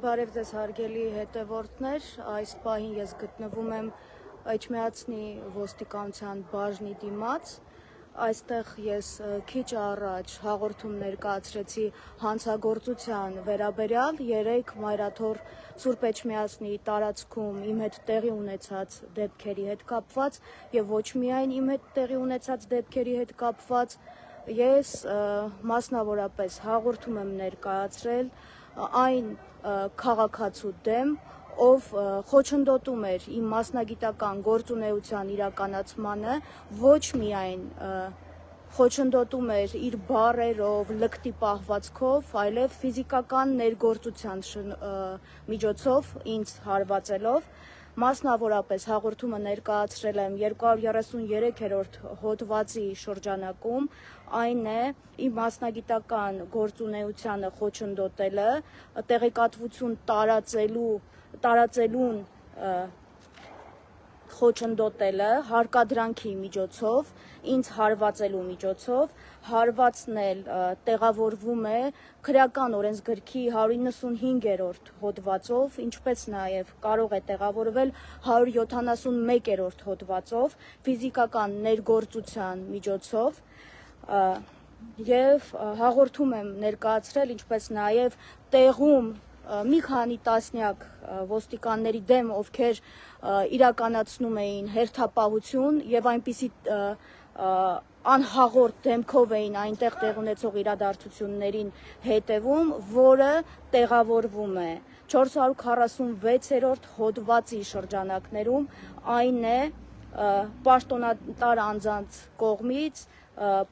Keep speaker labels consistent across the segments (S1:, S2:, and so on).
S1: Բարև ձեզ հարգելի հետևորդներ, այս պահին ես գտնվում եմ Էջմիածնի ոստիկանության բաժնի դիմաց, այստեղ ես քիչ առաջ հաղորդում ներկայացրեցի հանցագործության վերաբերյալ 3 մայրաթոր Սուրբ Էջմիածնի տարածքում իմ հետ տեղի ունեցած դեպքերի հետ կապված եւ ոչ միայն իմ հետ տեղի ունեցած դեպքերի հետ կապված, ես մասնավորապես հաղորդում եմ ներկայացրել այն քաղաքացու դեմ, ով խոչընդոտում էր իմ մասնագիտական գործունեության իրականացմանը, ոչ միայն խոչընդոտում էր իր բառերով, լկտի պահվածքով, այլև ֆիզիկական ներգործության միջոցով ինձ հարվածելով, մասնավորապես հաղորդումը ներկայացրել եմ 233-րդ հոդվածի շրջանակում, այն է իմ մասնագիտական գործունեությանը խոչընդոտելը, տեղեկատվություն տարածելուն խոչընդոտելը, հարկադրանքի միջոցով, ինձ հարվածելու միջոցով, հարվածն էլ տեղավորվում է քրեական օրենսգրքի 195-րդ հոդվածով, ինչպես նաև կարող է տեղավորվել 171-րդ հոդվածով, ֆիզիկական ներգործության միջոցով, եւ հաղորդում եմ ներկայացրել, ինչպես նաև տեղում մի քանի տասնյակ ոստիկանների դեմ, ովքեր իրականացնում էին հերթապահություն եւ այնպիսի անհաղորդ դեմքով էին այնտեղ տեղ ունեցող իրադարձություններին հետևում, որը տեղավորվում է 446-րդ հոդվածի շրջանակներում, այն է պաշտոնատար անձանց կողմից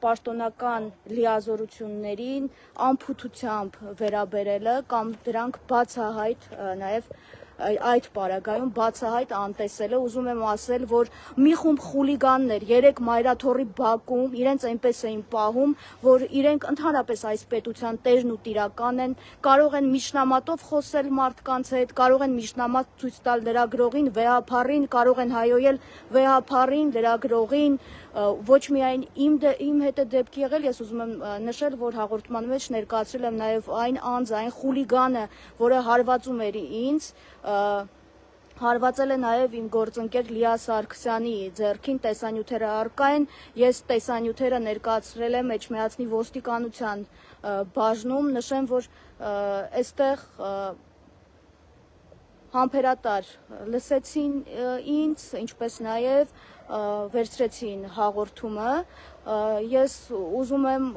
S1: պաշտոնական լիազորություններին անփութությամբ վերաբերելը կամ դրանք բացահայտ նաև այդ պարագայում բացահայտ անտեսելը, ուզում եմ ասել, որ մի խումբ խուլիգաններ 3 մայրաթոռի բակում իրենց այնպես էին պահում, որ իրենք ընդհանրապես այս պետության տերն ու տիրական են, կարող են միջնամատով խոսել մարդկանց հետ, կարող են միջնամատ ցույց տալ լրագրողին, վեհափառին, կարող են հայոյել վեհափառին, լրագրողին, ոչ միայն իմ հետ է դեպք եղել, ես ուզում եմ նշել, որ հաղորդման մեջ ներկայացրել եմ նաև այն անձը, այն խուլիգանը, որը հարվածում էր ինձ, հարվածել է նաև իմ գործընկեր Լիա Սարգսյանի ձեռքին, տեսանյութերը առկա են, ես տեսանյութերը ներկայացրել եմ Էջմիածնի ոստիկանության բաժնում, նշեմ, որ այստեղ համբերատար լսեցին ինձ, ինչպես նաև վերցրեցին հաղորդումը, ես ուզում եմ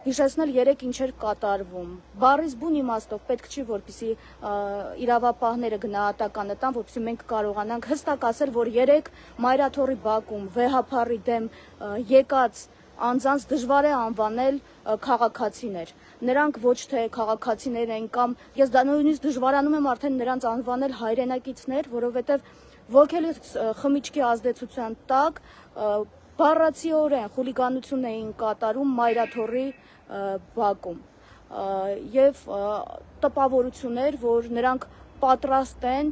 S1: հիշեցնել 3 ինչ էր կատարվում, բառից բուն իմաստով պետք չի, որպեսզի իրավապահները գնահատականը տան, որպեսզի մենք կարողանանք հստակ ասել, որ 3 մայրաթոռի բակում վեհափառի դեմ եկած անձանց դժվար է անվանել քաղաքացիներ, նրանք ոչ թե քաղաքացիներ են կամ ես դա նույնիսկ դժվարանում եմ արդեն նրանց անվանել հայրենակիցներ, որովհետև ոգելի խմիչքի ազդեցության տակ բառացիորեն խուլիգանություն էին կատարում մայրաթոռի բակում եւ տպավորություն էր, որ նրանք պատրաստ են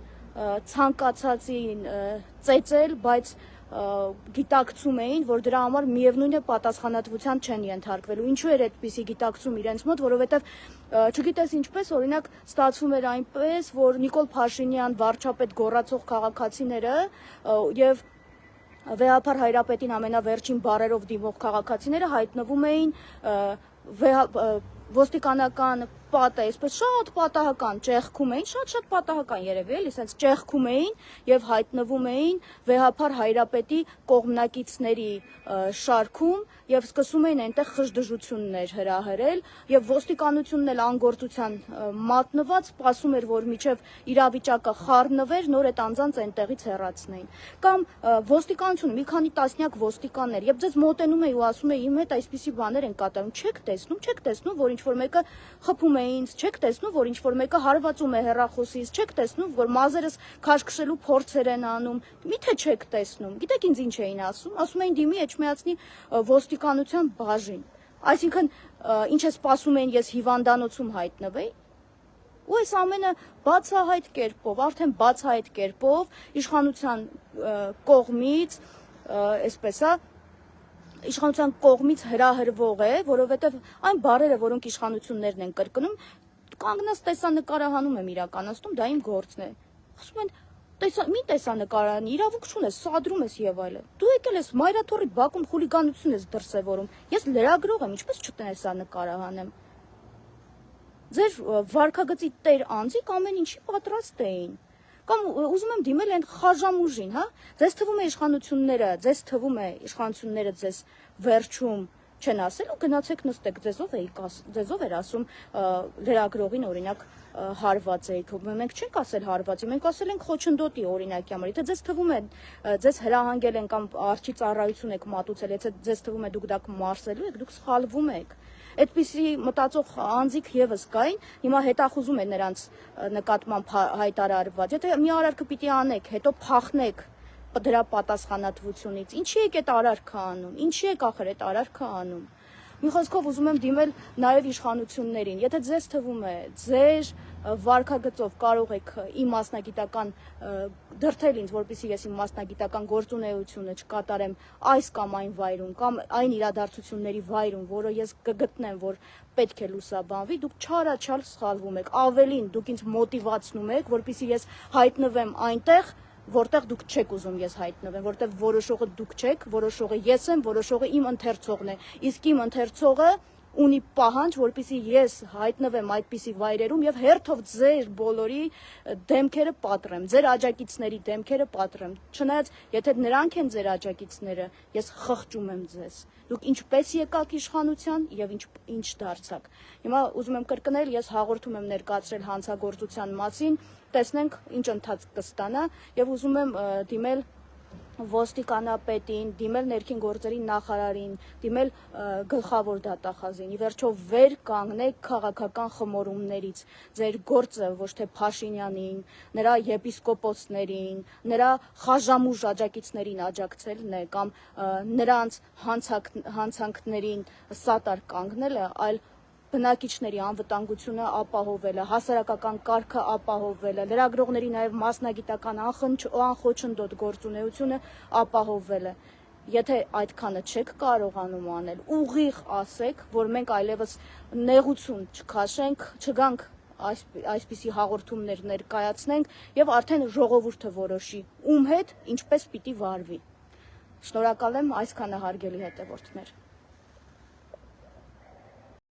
S1: ցանկացածին ծեծել, բայց գիտակցում էին, որ դրա համար միևնույն է պատասխանատվության չեն ենթարկվելու։ Ինչու էր այդպիսի գիտակցում իրենց մոտ, որովհետև չգիտես ինչպես, օրինակ ստացվում էր այնպես, որ Նիկոլ Փաշինյան վարչապետ գոռացող քաղաքացիները եւ վեհափառ Հայրապետին ամենավերջին բառերով դիմող քաղաքացիները հայտնվում էին ոստիկանական պատը, այսպես շատ պատահական ճեղքում էին, շատ պատահական երևի էլի, ասենց ճեղքում էին եւ հայտնվում էին վեհափառ Հայրապետի կողմնակիցների շարքում եւ սկսում էին այնտեղ խժդժություններ հրահրել եւ ոստիկանությունն էլ անգործության մատնված սպասում էր, որ միջև իրավիճակը խառնվեր, նոր այդ անձանց այնտեղից հեռացնեին։ Կամ ոստիկանությունը մի քանի տասնյակ ոստիկաններ, եւ ձեզ մոտենում է ու ասում է իմ հետ այսպիսի բաներ են կատարում, չեք տեսնում, որ ինչ-որ մեկը խփում է ինձ, չեք տեսնում, որ ինչ-որ մեկը հարվածում է հեռախոսից, չեք տեսնում, որ մազերս քաշքշելու փորձեր են անում, միթե չեք տեսնում։ Գիտեք ինձ ինչ էին ասում էին դիմի Էջմիածնի ոստիկանության բաժին, այսինքն ինչ է սպասում էին ես հիվանդանոցում հայտնվեի, ու այս ամենը բացահայտ կերպով, արդեն բացահայտ կերպով իշխանության կողմից, այսպես է, իշխանության կողմից հրահրվող է, որովհետև այն բառերը, որոնք իշխանություններն են կրկնում, կանգնած տեսանկարահանում եմ իրականացնում, դա իմ գործն է։ Ասում են մի տեսանկարահանի իրավունք չունես, սադրում ես եւ այլն։ Դու եկել ես Մայրաթորի բակում խուլիգանություն ես դրսևորում։ Ես լրագրող եմ, ինչպես չտեսանկարահանեմ։ Ձեր վարքագծի տեր անձիկ ամեն ինչի պատրաստ էին։ Կամ ուզում եմ դիմել այն խաժամուժին, հա։ Ձեզ թվում է իշխանությունները ձեզ վերջում չեն ասելու գնացեք նստեք, ձեզով էր ասում լրագրողին օրինակ հարված էիք, մենք չենք ասել հարվածի, մենք ասել ենք խոչընդոտի օրինակի համար, եթե ձեզ թվում է ձեզ հրահանգել են կամ արջի ծառայություն եք մատուցել, եթե ձեզ թվում է դուք դա մարսելու եք, դուք սխալվում եք։ Այդպիսի մտածող անձիկ եւս կային, հիմա հետախուզում է նրանց նկատմամբ հայտարարված, եթե մի արարքը պիտի անեք, հետո փախնեք դրա պատասխանատվությունից, ինչի եք այդ արարքը անում, ինչի եք ախր այդ արարքը անում։ Մի խոսքով ուզում եմ դիմել նաև իշխանություններին, եթե ձեզ թվում է, ձեր վարքագծով կարող եք իմ մասնագիտական դրդել ինձ, որպեսզի ես իմ մասնագիտական գործունեությունը չկատարեմ այս կամ այն վայրում, կամ այն իրադարձությունների վայրում, որը ես կգտնեմ, որ պետք է լուսաբանվի, դուք չարաչար սխալվում եք, ավելին դուք ինձ մոտիվացնում եք, որպեսզի ես հայտնվեմ այնտեղ, որտեղ դուք չեք ուզում ես հայտնվեմ, որտեղ որոշողը դուք չեք, որոշողը ես եմ, որոշողը իմ ընթերցողն է, իսկ իմ ընթերցողը ունի պահանջ, որպեսզի ես հայտնվեմ այդպիսի վայրերում եւ հերթով ձեր բոլորի դեմքերը պատռեմ, ձեր աջակիցների դեմքերը պատռեմ։ Չնայած, եթե նրանք են ձեր աջակիցները, ես խղճում եմ ձեզ։ Դուք ինչպես եկաք իշխանության եւ ինչ դարձաք։ Հիմա ուզում եմ կրկնել, ես հաղորդում եմ ներկայացրել հանցագործության մասին, տեսնենք ինչ ընթացք կստանա եւ ուզում եմ դիմել ոստիկանապետին, դիմել ներքին գործերի նախարարին, դիմել գլխավոր դատախազին։ Ի վերջո վեր կանգնեք քաղաքական խմորումներից։ Ձեր գործը ոչ թե Փաշինյանին, նրա եպիսկոպոսներին, նրա խաժամուժ աջակիցներին աջակցելն է կամ նրանց հանցանքներին սատար կանգնելը, այլ բնակիչների անվտանգությունը ապահովելը, հասարակական կարգը ապահովելը, լրագրողների նաև մասնագիտական անխոչնդոտ գործունեությունը ապահովելը։ Եթե այդքանը չեք կարողանում անել, ուղիղ ասեք, որ մենք այլևս նեղություն չքաշենք, չգանք այսպիսի հաղորդումներ ներկայացնենք եւ արդեն ժողովուրդը որոշի ում հետ ինչպես պիտի վարվի։ Շնորհակալ եմ, այսքանը հարգելի հետևորդներ։